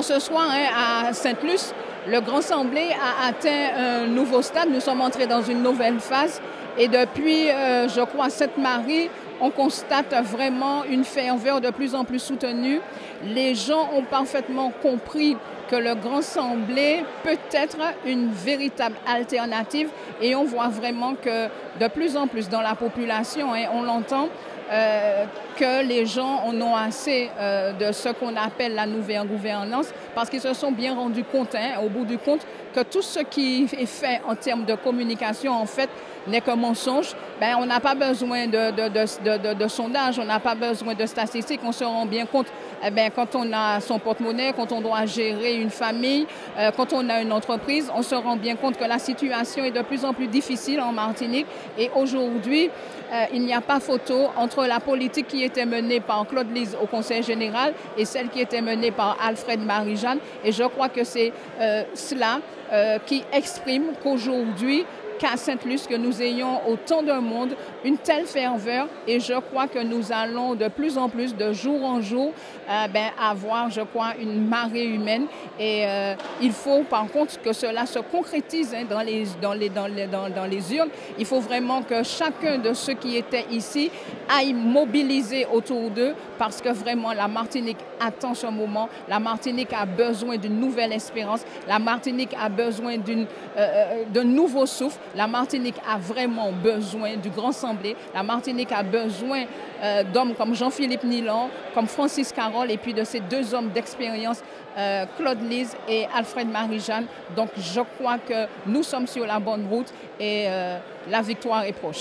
Ce soir, à Sainte-Luce, le Grand Semblé a atteint un nouveau stade. Nous sommes entrés dans une nouvelle phase. Et depuis, je crois, Sainte-Marie, on constate vraiment une ferveur de plus en plus soutenue. Les gens ont parfaitement compris que le Grand Semblé peut être une véritable alternative. Et on voit vraiment que de plus en plus dans la population, on l'entend, que les gens en ont assez de ce qu'on appelle la nouvelle gouvernance, parce qu'ils se sont bien rendus compte, au bout du compte, que tout ce qui est fait en termes de communication, en fait, n'est qu'un mensonge. On n'a pas besoin de sondage, on n'a pas besoin de statistiques, on se rend bien compte quand on a son porte-monnaie, quand on doit gérer une famille, quand on a une entreprise, on se rend bien compte que la situation est de plus en plus difficile en Martinique. Et aujourd'hui, il n'y a pas photo entre la politique qui était menée par Claude Lise au Conseil général et celle qui était menée par Alfred Marie-Jeanne. Et je crois que c'est cela qui exprime qu'aujourd'hui, qu'à Sainte-Luce, que nous ayons autant de monde, une telle ferveur, et je crois que nous allons de plus en plus, de jour en jour, avoir, je crois, une marée humaine. Et il faut par contre que cela se concrétise dans les urnes. Il faut vraiment que chacun de ceux qui étaient ici aille mobiliser autour d'eux, parce que vraiment la Martinique attend ce moment. La Martinique a besoin d'une nouvelle espérance. La Martinique a besoin d'un nouveau souffle. La Martinique a vraiment besoin du Grand Semblé. La Martinique a besoin d'hommes comme Jean-Philippe Nilan, comme Francis Carole, et puis de ces deux hommes d'expérience, Claude Lise et Alfred Marie-Jeanne. Donc je crois que nous sommes sur la bonne route et la victoire est proche.